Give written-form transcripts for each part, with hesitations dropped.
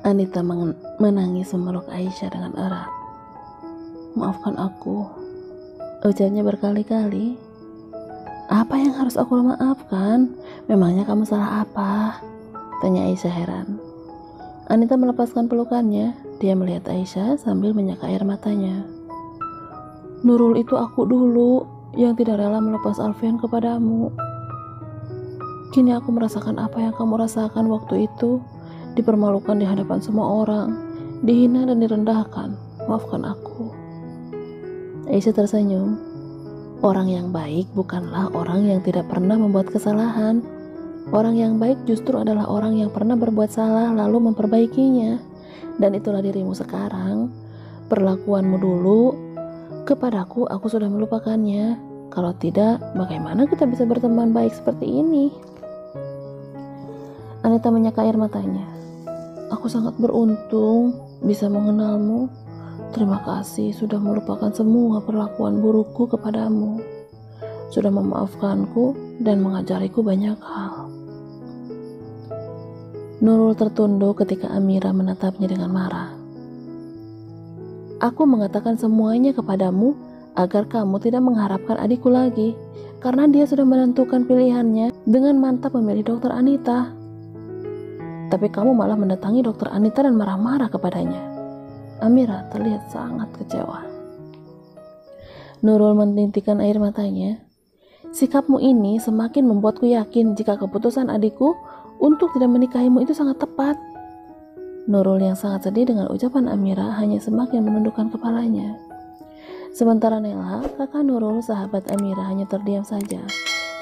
Anita menangis memeluk Aisyah dengan erat. "Maafkan aku," ujarnya berkali-kali. "Apa yang harus aku maafkan? Memangnya kamu salah apa?" tanya Aisyah heran. Anita melepaskan pelukannya. Dia melihat Aisyah sambil menyeka air matanya. "Nurul itu aku dulu yang tidak rela melepas Alfian kepadamu. Kini aku merasakan apa yang kamu rasakan waktu itu. Dipermalukan di hadapan semua orang, dihina dan direndahkan. Maafkan aku." Aisyah tersenyum. Orang yang baik bukanlah orang yang tidak pernah membuat kesalahan. Orang yang baik justru adalah orang yang pernah berbuat salah lalu memperbaikinya. Dan itulah dirimu sekarang. Perlakuanmu dulu kepadaku, aku sudah melupakannya. Kalau tidak, bagaimana kita bisa berteman baik seperti ini? Anita menyeka air matanya. "Aku sangat beruntung bisa mengenalmu. Terima kasih sudah melupakan semua perlakuan burukku kepadamu. Sudah memaafkanku dan mengajariku banyak hal." Nurul tertunduk ketika Amira menatapnya dengan marah. "Aku mengatakan semuanya kepadamu agar kamu tidak mengharapkan adikku lagi, karena dia sudah menentukan pilihannya dengan mantap memilih dokter Anita. Tapi kamu malah mendatangi dokter Anita dan marah-marah kepadanya." Amira terlihat sangat kecewa. Nurul menitikan air matanya. "Sikapmu ini semakin membuatku yakin jika keputusan adikku untuk tidak menikahimu itu sangat tepat." Nurul yang sangat sedih dengan ucapan Amira hanya semakin menundukkan kepalanya. Sementara Nela, kakak Nurul, sahabat Amira, hanya terdiam saja.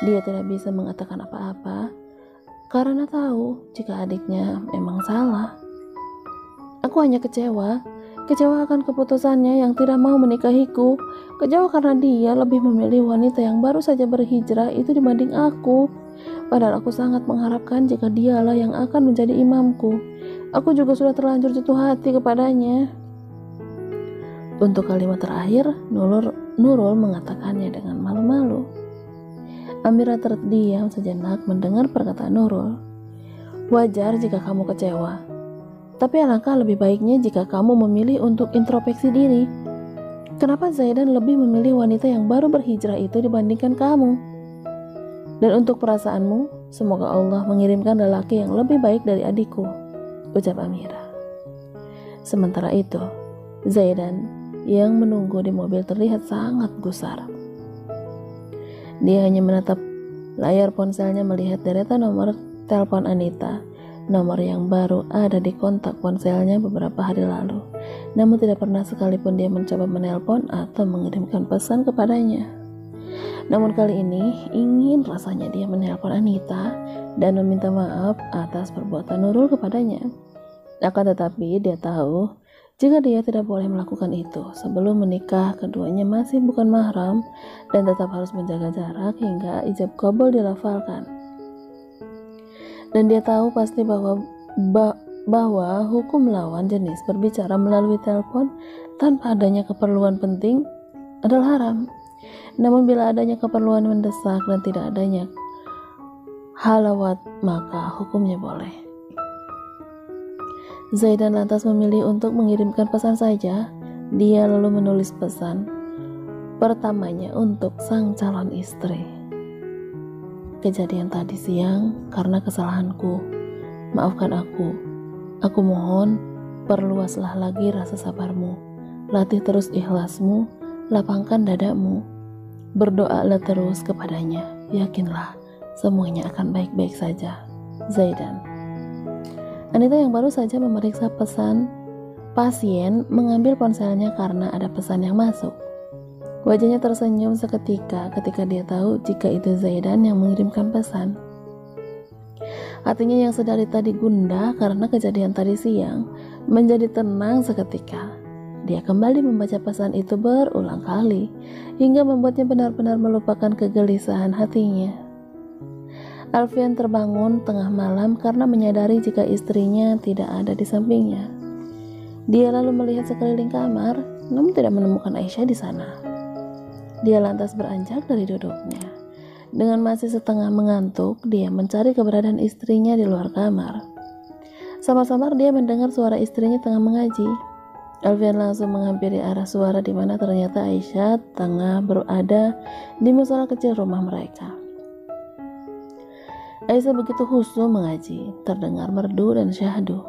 Dia tidak bisa mengatakan apa-apa karena tahu jika adiknya memang salah. "Aku hanya kecewa akan keputusannya yang tidak mau menikahiku. Kecewa karena dia lebih memilih wanita yang baru saja berhijrah itu dibanding aku. Padahal aku sangat mengharapkan jika dialah yang akan menjadi imamku. Aku juga sudah terlanjur jatuh hati kepadanya." Untuk kalimat terakhir, Nurul mengatakannya dengan malu-malu. Amira terdiam sejenak mendengar perkataan Nurul. "Wajar jika kamu kecewa. Tapi alangkah lebih baiknya jika kamu memilih untuk introspeksi diri. Kenapa Zaidan lebih memilih wanita yang baru berhijrah itu dibandingkan kamu? Dan untuk perasaanmu, semoga Allah mengirimkan lelaki yang lebih baik dari adikku," ucap Amira. Sementara itu, Zaidan yang menunggu di mobil terlihat sangat gusar. Dia hanya menatap layar ponselnya melihat deretan nomor telepon Anita, nomor yang baru ada di kontak ponselnya beberapa hari lalu. Namun tidak pernah sekalipun dia mencoba menelpon atau mengirimkan pesan kepadanya. Namun kali ini ingin rasanya dia menelpon Anita dan meminta maaf atas perbuatan Nurul kepadanya. Akan tetapi dia tahu jika dia tidak boleh melakukan itu sebelum menikah, keduanya masih bukan mahram dan tetap harus menjaga jarak hingga ijab qabul dilafalkan. Dan dia tahu pasti bahwa hukum lawan jenis berbicara melalui telepon tanpa adanya keperluan penting adalah haram. Namun bila adanya keperluan mendesak dan tidak adanya halawat, maka hukumnya boleh. Zaidan lantas memilih untuk mengirimkan pesan saja. Dia lalu menulis pesan pertamanya untuk sang calon istri. "Kejadian tadi siang karena kesalahanku. Maafkan aku. Aku mohon perluaslah lagi rasa sabarmu. Latih terus ikhlasmu, lapangkan dadamu. Berdoalah terus kepadanya. Yakinlah semuanya akan baik-baik saja. Zaidan." Anita yang baru saja memeriksa pesan pasien mengambil ponselnya karena ada pesan yang masuk. Wajahnya tersenyum seketika ketika dia tahu jika itu Zaidan yang mengirimkan pesan. Hatinya yang sedari tadi gundah karena kejadian tadi siang menjadi tenang seketika. Dia kembali membaca pesan itu berulang kali hingga membuatnya benar-benar melupakan kegelisahan hatinya. Alfian terbangun tengah malam karena menyadari jika istrinya tidak ada di sampingnya. Dia lalu melihat sekeliling kamar, namun tidak menemukan Aisyah di sana. Dia lantas beranjak dari duduknya. Dengan masih setengah mengantuk, dia mencari keberadaan istrinya di luar kamar. Samar-samar dia mendengar suara istrinya tengah mengaji. Alfian langsung menghampiri arah suara di mana ternyata Aisyah tengah berada di musola kecil rumah mereka. Aisyah begitu khusyuk mengaji, terdengar merdu dan syahdu,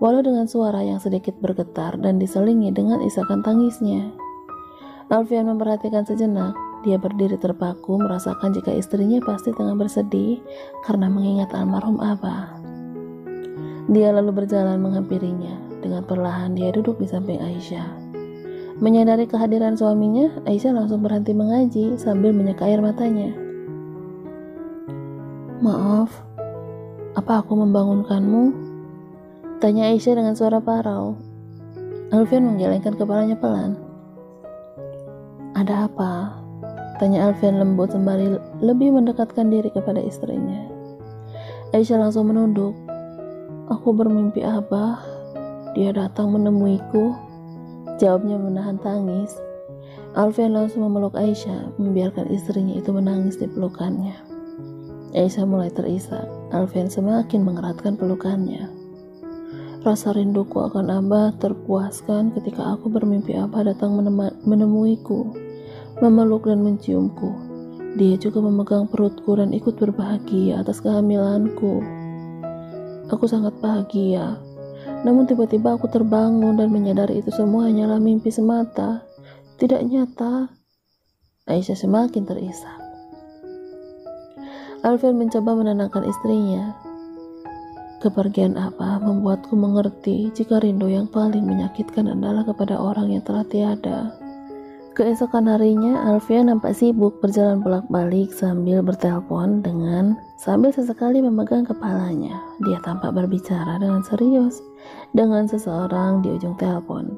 walau dengan suara yang sedikit bergetar dan diselingi dengan isakan tangisnya. Alfian memperhatikan sejenak. Dia berdiri terpaku merasakan jika istrinya pasti tengah bersedih karena mengingat almarhum Abah. Dia lalu berjalan menghampirinya. Dengan perlahan dia duduk di samping Aisyah. Menyadari kehadiran suaminya, Aisyah langsung berhenti mengaji sambil menyeka air matanya. "Maaf, apa aku membangunkanmu?" tanya Aisyah dengan suara parau. Alfian menggelengkan kepalanya pelan. "Ada apa?" tanya Alfian lembut sembari lebih mendekatkan diri kepada istrinya. Aisyah langsung menunduk. "Aku bermimpi Abah. Dia datang menemuiku," jawabnya menahan tangis. Alfian langsung memeluk Aisyah, membiarkan istrinya itu menangis di pelukannya. Aisyah mulai terisak. Alfian semakin mengeratkan pelukannya. "Rasa rinduku akan Abah terpuaskan ketika aku bermimpi Abah datang menemuiku, memeluk dan menciumku. Dia juga memegang perutku dan ikut berbahagia atas kehamilanku. Aku sangat bahagia. Namun tiba-tiba aku terbangun dan menyadari itu semua hanyalah mimpi semata, tidak nyata." Aisyah semakin terisak. Alfian mencoba menenangkan istrinya. "Kepergian Abah membuatku mengerti jika rindu yang paling menyakitkan adalah kepada orang yang telah tiada." Keesokan harinya, Alfian nampak sibuk berjalan bolak-balik sambil bertelepon sambil sesekali memegang kepalanya. Dia tampak berbicara dengan serius dengan seseorang di ujung telepon.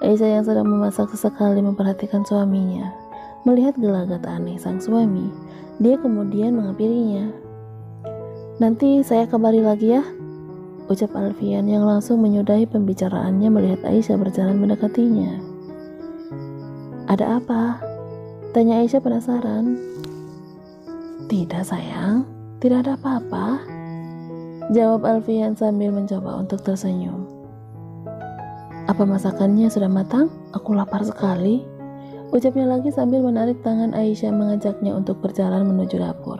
Aisyah yang sedang memasak sesekali memperhatikan suaminya. Melihat gelagat aneh sang suami, dia kemudian menghampirinya. "Nanti saya kabari lagi ya," ucap Alfian yang langsung menyudahi pembicaraannya melihat Aisyah berjalan mendekatinya. "Ada apa?" tanya Aisyah penasaran. "Tidak sayang, tidak ada apa-apa," jawab Alfian sambil mencoba untuk tersenyum. "Apa masakannya sudah matang? Aku lapar sekali," ucapnya lagi sambil menarik tangan Aisyah mengajaknya untuk berjalan menuju dapur.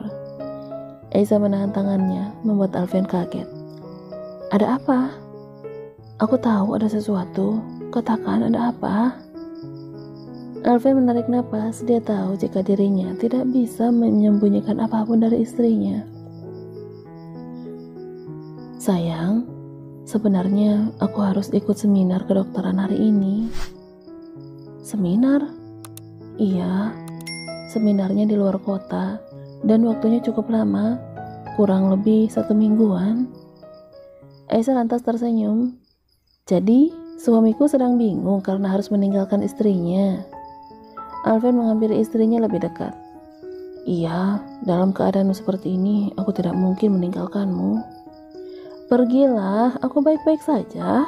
Aisyah menahan tangannya, membuat Alfian kaget. "Ada apa?" "Aku tahu ada sesuatu, katakan ada apa?" Alfian menarik napas. Dia tahu jika dirinya tidak bisa menyembunyikan apapun dari istrinya. "Sayang, sebenarnya aku harus ikut seminar kedokteran hari ini." "Seminar?" "Iya, seminarnya di luar kota dan waktunya cukup lama, kurang lebih 1 mingguan." Aisyah lantas tersenyum. "Jadi suamiku sedang bingung karena harus meninggalkan istrinya?" Alfian menghampiri istrinya lebih dekat. "Iya, dalam keadaan seperti ini aku tidak mungkin meninggalkanmu." "Pergilah, aku baik-baik saja."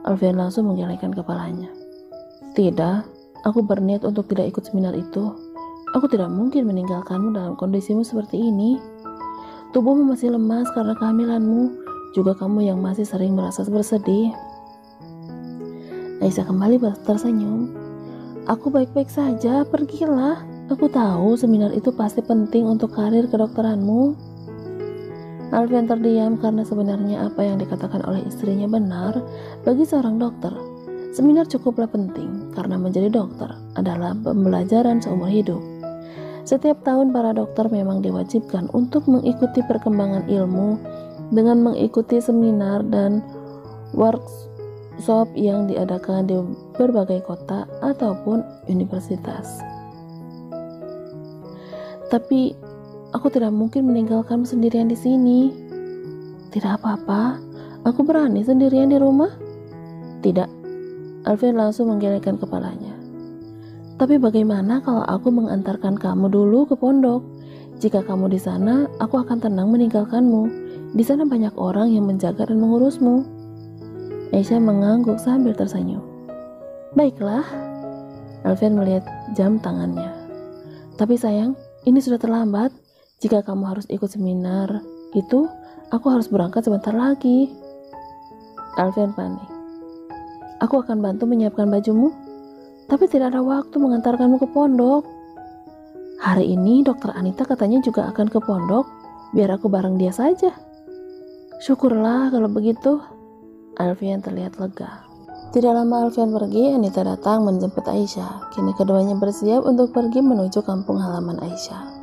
Alfian langsung menggelengkan kepalanya. "Tidak, aku berniat untuk tidak ikut seminar itu. Aku tidak mungkin meninggalkanmu dalam kondisimu seperti ini. Tubuhmu masih lemas karena kehamilanmu, juga kamu yang masih sering merasa bersedih." Aisyah kembali tersenyum. "Aku baik-baik saja, pergilah. Aku tahu seminar itu pasti penting untuk karir kedokteranmu." Alfian terdiam karena sebenarnya apa yang dikatakan oleh istrinya benar. Bagi seorang dokter, seminar cukuplah penting karena menjadi dokter adalah pembelajaran seumur hidup. Setiap tahun para dokter memang diwajibkan untuk mengikuti perkembangan ilmu dengan mengikuti seminar dan workshop yang diadakan di berbagai kota ataupun universitas. "Tapi aku tidak mungkin meninggalkanmu sendirian di sini." "Tidak apa-apa, aku berani sendirian di rumah." "Tidak," Alfian langsung menggelengkan kepalanya. "Tapi bagaimana kalau aku mengantarkan kamu dulu ke pondok? Jika kamu di sana, aku akan tenang meninggalkanmu. Di sana banyak orang yang menjaga dan mengurusmu." Aisyah mengangguk sambil tersenyum. "Baiklah." Alfian melihat jam tangannya. "Tapi sayang, ini sudah terlambat. Jika kamu harus ikut seminar itu, aku harus berangkat sebentar lagi." Alfian panik. Aku akan bantu menyiapkan bajumu, tapi tidak ada waktu mengantarkanmu ke pondok. Hari ini dokter Anita katanya juga akan ke pondok, biar aku bareng dia saja. Syukurlah kalau begitu. Alfian terlihat lega. Tidak lama Alfian pergi, Anita datang menjemput Aisyah. Kini keduanya bersiap untuk pergi menuju kampung halaman Aisyah.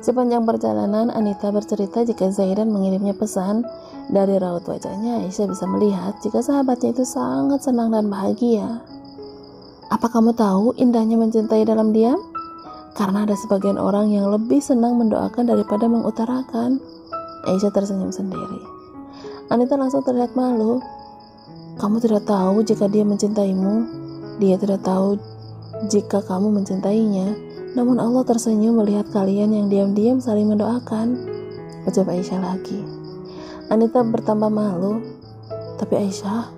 Sepanjang perjalanan, Anita bercerita jika Zaidan mengirimnya pesan. Dari raut wajahnya, Aisyah bisa melihat jika sahabatnya itu sangat senang dan bahagia. Apa kamu tahu indahnya mencintai dalam diam? Karena ada sebagian orang yang lebih senang mendoakan daripada mengutarakan. Aisyah tersenyum sendiri. Anita langsung terlihat malu. Kamu tidak tahu jika dia mencintaimu. Dia tidak tahu jika kamu mencintainya. Namun Allah tersenyum melihat kalian yang diam-diam saling mendoakan. Ucap Aisyah lagi. Anita bertambah malu. Tapi Aisyah,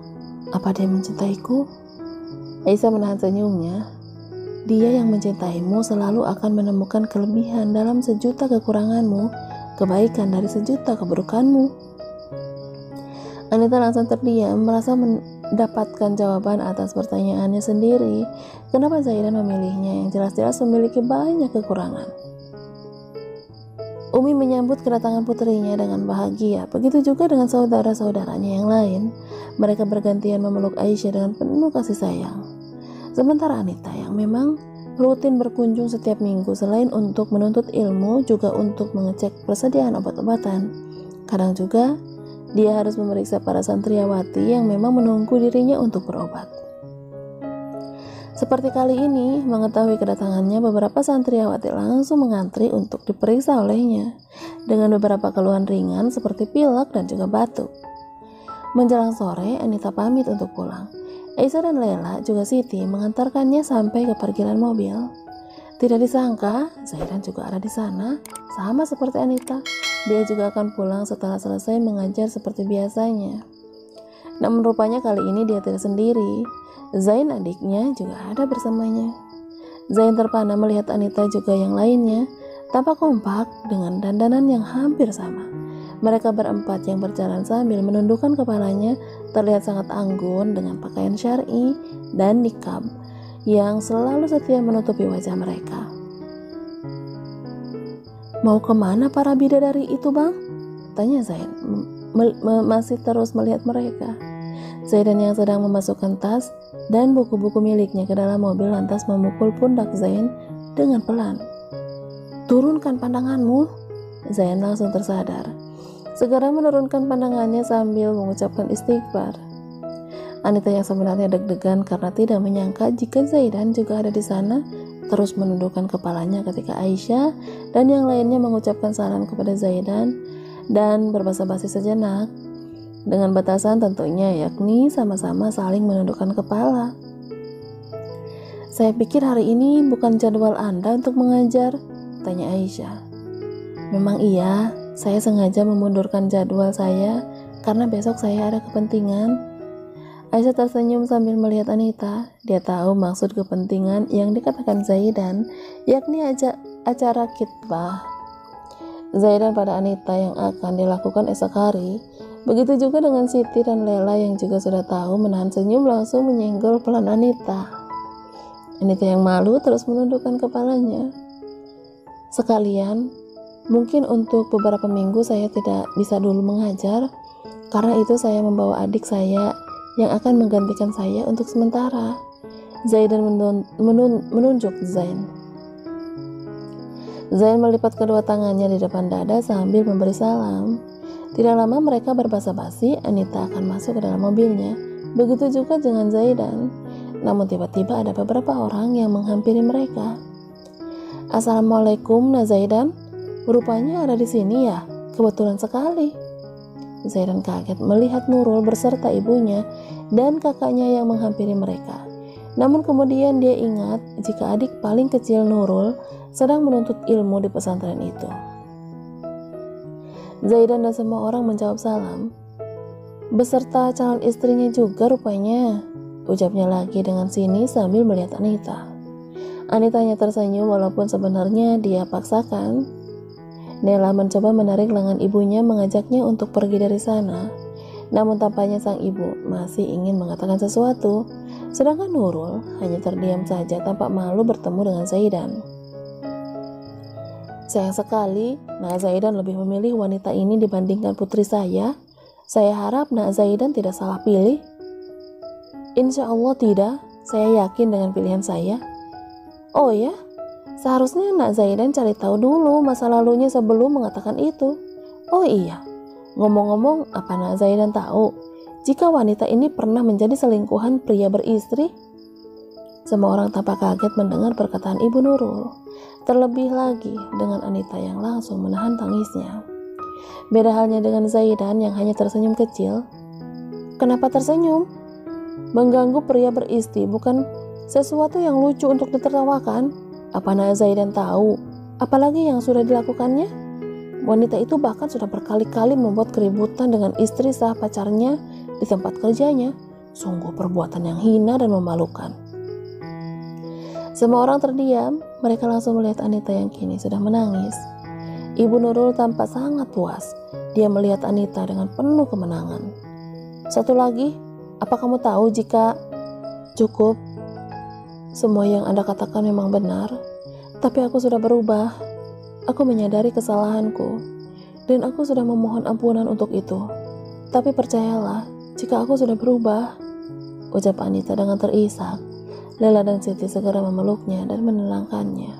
apa dia mencintaiku? Aisyah menahan senyumnya. Dia yang mencintaimu selalu akan menemukan kelebihan dalam sejuta kekuranganmu, kebaikan dari sejuta keburukanmu. Anita langsung terdiam, merasa mendapatkan jawaban atas pertanyaannya sendiri. Kenapa Zaidan memilihnya yang jelas-jelas memiliki banyak kekurangan? Umi menyambut kedatangan putrinya dengan bahagia. Begitu juga dengan saudara-saudaranya yang lain. Mereka bergantian memeluk Aisyah dengan penuh kasih sayang. Sementara Anita yang memang rutin berkunjung setiap minggu selain untuk menuntut ilmu juga untuk mengecek persediaan obat-obatan. Kadang juga dia harus memeriksa para santriawati yang memang menunggu dirinya untuk berobat. Seperti kali ini, mengetahui kedatangannya, beberapa santriawati langsung mengantri untuk diperiksa olehnya dengan beberapa keluhan ringan seperti pilek dan juga batuk. Menjelang sore, Anita pamit untuk pulang. Aisyah dan Lela juga Siti mengantarkannya sampai ke parkiran mobil. Tidak disangka, Zaidan juga ada di sana, sama seperti Anita. Dia juga akan pulang setelah selesai mengajar seperti biasanya. Namun rupanya kali ini dia tidak sendiri. Zain adiknya juga ada bersamanya. Zain terpana melihat Anita juga yang lainnya, tampak kompak dengan dandanan yang hampir sama. Mereka berempat yang berjalan sambil menundukkan kepalanya terlihat sangat anggun dengan pakaian syar'i dan niqab yang selalu setia menutupi wajah mereka. Mau kemana para bidadari itu, Bang? Tanya Zain, masih terus melihat mereka. Zaidan yang sedang memasukkan tas dan buku-buku miliknya ke dalam mobil lantas memukul pundak Zain dengan pelan. Turunkan pandanganmu. Zain langsung tersadar. Segera menurunkan pandangannya sambil mengucapkan istighfar. Anita yang sebenarnya deg-degan karena tidak menyangka jika Zaidan juga ada di sana, terus menundukkan kepalanya ketika Aisyah dan yang lainnya mengucapkan salam kepada Zaidan dan berbasa-basi sejenak. Dengan batasan tentunya, yakni sama-sama saling menundukkan kepala. Saya pikir hari ini bukan jadwal Anda untuk mengajar, tanya Aisyah. Memang iya, saya sengaja memundurkan jadwal saya karena besok saya ada kepentingan. Aisyah tersenyum sambil melihat Anita. Dia tahu maksud kepentingan yang dikatakan Zaidan, yakni acara khitbah Zaidan pada Anita yang akan dilakukan esok hari. Begitu juga dengan Siti dan Lela yang juga sudah tahu menahan senyum langsung menyenggol pelan Anita. Anita yang malu terus menundukkan kepalanya. Sekalian, mungkin untuk beberapa minggu saya tidak bisa dulu mengajar, karena itu saya membawa adik saya yang akan menggantikan saya untuk sementara. Zaidan menunjuk Zain. Zain melipat kedua tangannya di depan dada sambil memberi salam. Tidak lama mereka berbasa-basi, Anita akan masuk ke dalam mobilnya. Begitu juga dengan Zaidan. Namun tiba-tiba ada beberapa orang yang menghampiri mereka. Assalamualaikum, Zaidan. Rupanya ada di sini ya? Kebetulan sekali. Zaidan kaget melihat Nurul beserta ibunya dan kakaknya yang menghampiri mereka. Namun kemudian dia ingat jika adik paling kecil Nurul sedang menuntut ilmu di pesantren itu. Zaidan dan semua orang menjawab salam. Beserta calon istrinya juga rupanya, ucapnya lagi dengan sini sambil melihat Anita. Anita hanya tersenyum walaupun sebenarnya dia paksakan. Nela mencoba menarik lengan ibunya mengajaknya untuk pergi dari sana. Namun tampaknya sang ibu masih ingin mengatakan sesuatu, sedangkan Nurul hanya terdiam saja tampak malu bertemu dengan Zaidan. Sayang sekali, Nak Zaidan lebih memilih wanita ini dibandingkan putri saya. Saya harap Nak Zaidan tidak salah pilih. Insya Allah tidak, saya yakin dengan pilihan saya. Oh ya, seharusnya Nak Zaidan cari tahu dulu masa lalunya sebelum mengatakan itu. Oh iya, ngomong-ngomong, apa Nak Zaidan tahu jika wanita ini pernah menjadi selingkuhan pria beristri? Semua orang tampak kaget mendengar perkataan Ibu Nurul, terlebih lagi dengan Anita yang langsung menahan tangisnya. Beda halnya dengan Zaidan yang hanya tersenyum kecil. Kenapa tersenyum? Mengganggu pria beristri bukan sesuatu yang lucu untuk ditertawakan. Apa Nak Zaidan tahu apalagi yang sudah dilakukannya? Wanita itu bahkan sudah berkali-kali membuat keributan dengan istri sah pacarnya di tempat kerjanya. Sungguh perbuatan yang hina dan memalukan. Semua orang terdiam, mereka langsung melihat Anita yang kini sudah menangis. Ibu Nurul tampak sangat puas. Dia melihat Anita dengan penuh kemenangan. Satu lagi, apa kamu tahu jika cukup? Semua yang Anda katakan memang benar, tapi aku sudah berubah. Aku menyadari kesalahanku, dan aku sudah memohon ampunan untuk itu. Tapi percayalah, jika aku sudah berubah, ucap Anita dengan terisak. Lela dan Siti segera memeluknya dan menenangkannya.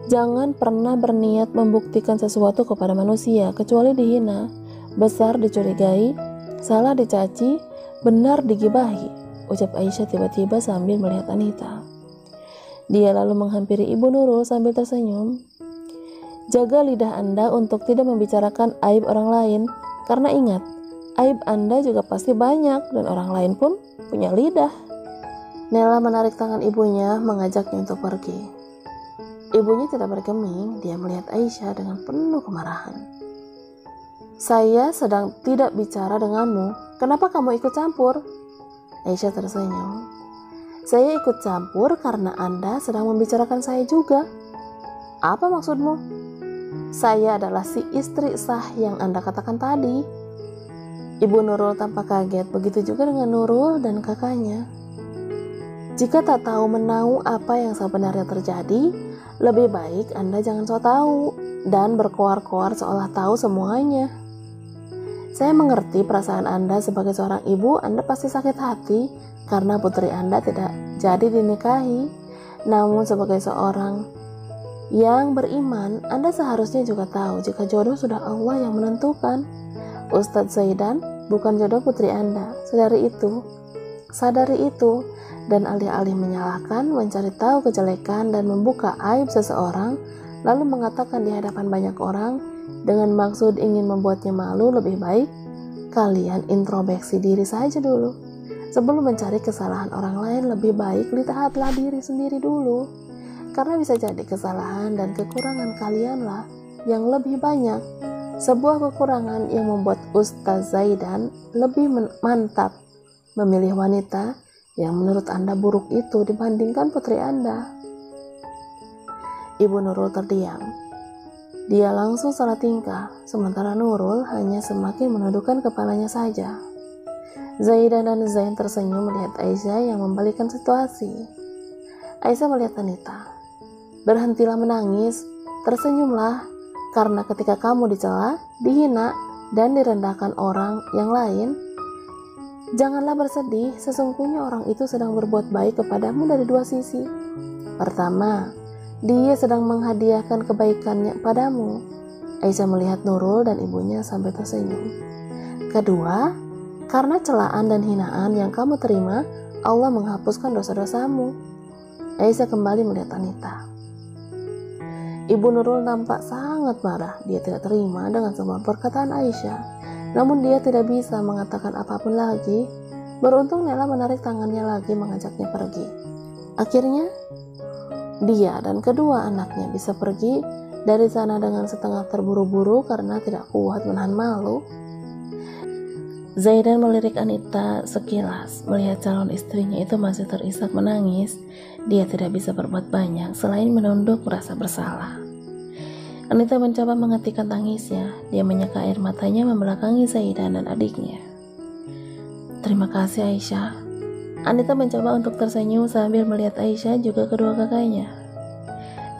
Jangan pernah berniat membuktikan sesuatu kepada manusia kecuali dihina, besar dicurigai, salah dicaci, benar digibahi, ucap Aisyah tiba-tiba sambil melihat Anita. Dia lalu menghampiri Ibu Nurul sambil tersenyum. Jaga lidah Anda untuk tidak membicarakan aib orang lain, karena ingat, aib Anda juga pasti banyak dan orang lain pun punya lidah. Nela menarik tangan ibunya, mengajaknya untuk pergi. Ibunya tidak bergeming, dia melihat Aisyah dengan penuh kemarahan. Saya sedang tidak bicara denganmu, kenapa kamu ikut campur? Aisyah tersenyum. Saya ikut campur karena Anda sedang membicarakan saya juga. Apa maksudmu? Saya adalah si istri sah yang Anda katakan tadi. Ibu Nurul tampak kaget, begitu juga dengan Nurul dan kakaknya. Jika tak tahu menahu apa yang sebenarnya terjadi, lebih baik Anda jangan sok tahu dan berkoar-koar seolah tahu semuanya. Saya mengerti perasaan Anda sebagai seorang ibu. Anda pasti sakit hati karena putri Anda tidak jadi dinikahi. Namun sebagai seorang yang beriman, Anda seharusnya juga tahu jika jodoh sudah Allah yang menentukan. Ustadz Zaidan bukan jodoh putri Anda. Sadari itu, dan alih-alih menyalahkan, mencari tahu kejelekan dan membuka aib seseorang, lalu mengatakan di hadapan banyak orang dengan maksud ingin membuatnya malu, lebih baik kalian introspeksi diri saja dulu. Sebelum mencari kesalahan orang lain, lebih baik lihatlah diri sendiri dulu. Karena bisa jadi kesalahan dan kekurangan kalianlah yang lebih banyak. Sebuah kekurangan yang membuat Ustaz Zaidan lebih mantap memilih wanita yang menurut Anda buruk itu dibandingkan putri Anda. Ibu Nurul terdiam. Dia langsung salah tingkah, sementara Nurul hanya semakin menundukkan kepalanya saja. Zaidan dan Zain tersenyum melihat Aisyah yang membalikkan situasi. Aisyah melihat Anita. Berhentilah menangis, tersenyumlah, karena ketika kamu dicela, dihina, dan direndahkan orang yang lain, janganlah bersedih, sesungguhnya orang itu sedang berbuat baik kepadamu dari dua sisi. Pertama, dia sedang menghadiahkan kebaikannya padamu. Aisyah melihat Nurul dan ibunya sampai tersenyum. Kedua, karena celaan dan hinaan yang kamu terima, Allah menghapuskan dosa-dosamu. Aisyah kembali melihat Anita. Ibu Nurul nampak sangat marah. Dia tidak terima dengan semua perkataan Aisyah. Namun dia tidak bisa mengatakan apapun lagi. Beruntung Nela menarik tangannya lagi mengajaknya pergi. Akhirnya, dia dan kedua anaknya bisa pergi dari sana dengan setengah terburu-buru karena tidak kuat menahan malu. Zaidan melirik Anita sekilas. Melihat calon istrinya itu masih terisak menangis, dia tidak bisa berbuat banyak selain menunduk merasa bersalah. Anita mencoba menghentikan tangisnya. Dia menyeka air matanya membelakangi Zaidan dan adiknya. Terima kasih Aisyah. Anita mencoba untuk tersenyum sambil melihat Aisyah juga kedua kakaknya.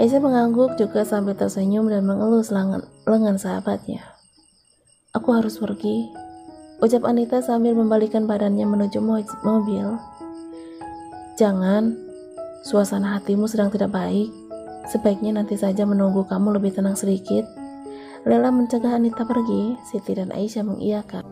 Aisyah mengangguk juga sambil tersenyum dan mengelus lengan sahabatnya. Aku harus pergi, ucap Anita sambil membalikkan badannya menuju mobil. Jangan, suasana hatimu sedang tidak baik. Sebaiknya nanti saja menunggu kamu lebih tenang sedikit. Lela mencegah Anita pergi. Siti dan Aisyah mengiyakan.